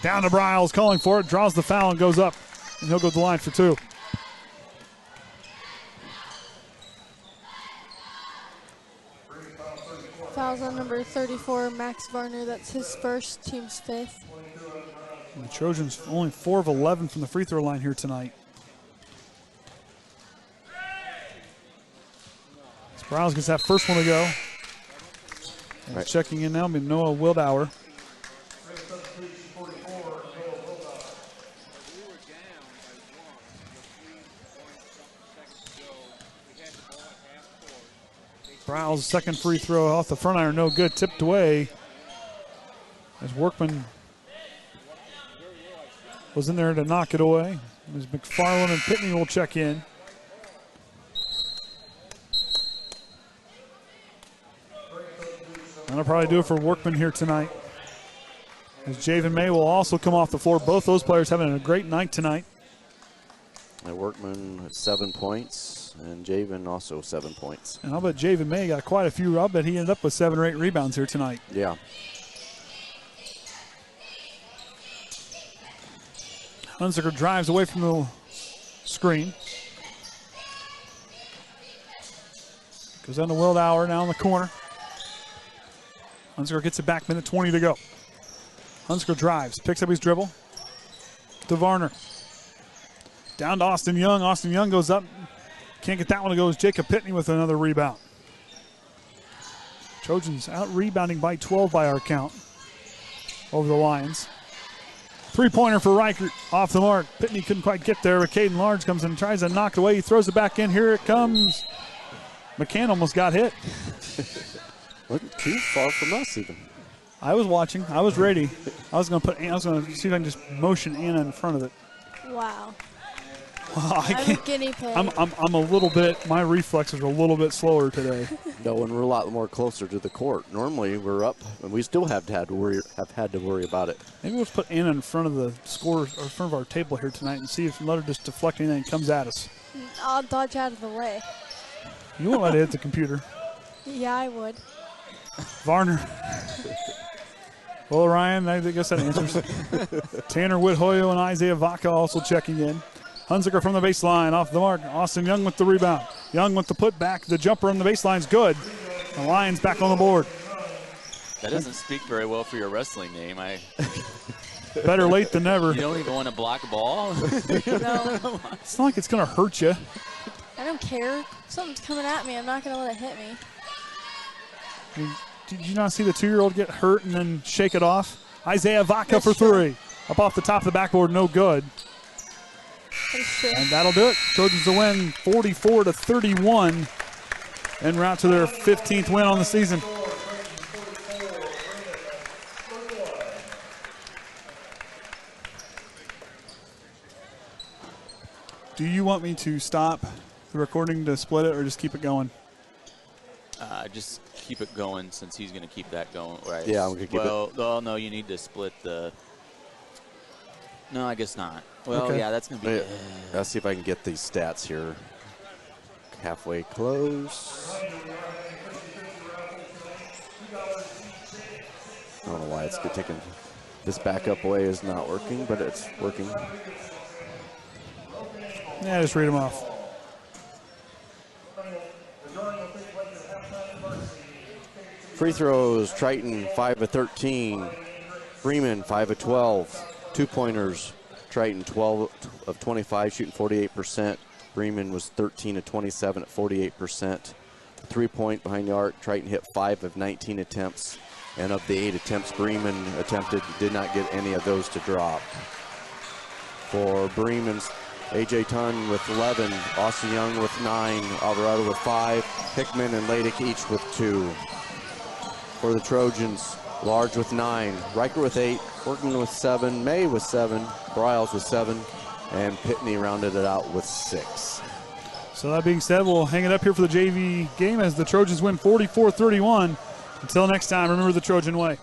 Down to Bryles, calling for it, draws the foul and goes up. And he'll go to the line for 2. Fouls on number 34, Max Varner. That's his first, team's 5th. And the Trojans only 4 of 11 from the free throw line here tonight. Bryles gets that first one to go. And right. Checking in now, Noah Wildauer. Bryles' second free throw off the front iron, no good, tipped away. As Workman was in there to knock it away. As McFarland and Pitney will check in. That'll probably do it for Workman here tonight. As Javen May will also come off the floor. Both those players having a great night tonight. And Workman had 7 points, and Javen also 7 points. And I'll bet Javen May got quite a few. I'll bet he ended up with 7 or 8 rebounds here tonight. Yeah. Hunziker drives away from the screen. Goes down to Wildauer now in the corner. Hunziker gets it back, minute 20 to go. Hunziker drives, picks up his dribble. To Varner. Down to Austin Young. Austin Young goes up. Can't get that one to go. It's Jacob Pitney with another rebound. Trojans out rebounding by 12 by our count over the Lions. Three-pointer for Reichert off the mark. Pitney couldn't quite get there, but Caden Large comes in and tries to knock it away. He throws it back in. Here it comes. McCann almost got hit. Wasn't too far from us even. I was watching. I was ready. I was going to see if I can just motion Anna in front of it. Wow. I'm a guinea pig. I'm a little bit. My reflexes are a little bit slower today. No, and we're a lot more closer to the court. Normally we're up, and we still have had to worry about it. Maybe we'll just put Anna in front of the scores or in front of our table here tonight and see if let her just deflect anything that comes at us. I'll dodge out of the way. You won't let it hit the computer. Yeah, I would. Varner. Well, Orion, I guess that answers. Tanner Whithoyo and Isaiah Vaca also checking in. Hunziker from the baseline, off the mark. Austin Young with the rebound. Young with the putback. The jumper on the baseline's good. The Lions back on the board. That doesn't speak very well for your wrestling name. Better late than never. You don't even want to block a ball? No. It's not like it's going to hurt you. I don't care. Something's coming at me. I'm not going to let it hit me. Did you not see the 2-year-old get hurt and then shake it off? Isaiah Vaca for 3. Up off the top of the backboard, no good. And that'll do it. Trojans to win 44-31 en route to their 15th win on the season. Do you want me to stop the recording to split it or just keep it going? Just keep it going since he's going to keep that going, right? Yeah, I'm going to keep it. Well, no, you need to split the. No, I guess not. Well, okay. Yeah, that's going to be. Let's see if I can get these stats here. Halfway close. I don't know why it's taking. This backup way is not working, but it's working. Yeah, just read them off. Free throws, Triton 5 of 13. Bremen 5 of 12. 2-pointers, Triton 12 of 25, shooting 48%. Bremen was 13 of 27 at 48%. 3-point behind the arc. Triton hit 5 of 19 attempts. And of the 8 attempts Bremen attempted, did not get any of those to drop. For Bremen's, A.J. Tunn with 11, Austin Young with 9, Alvarado with 5, Hickman and Ladick each with 2. For the Trojans, Large with 9, Riker with 8, Horton with 7, May with 7, Bryles with 7, and Pitney rounded it out with 6. So that being said, we'll hang it up here for the JV game as the Trojans win 44-31. Until next time, remember the Trojan way.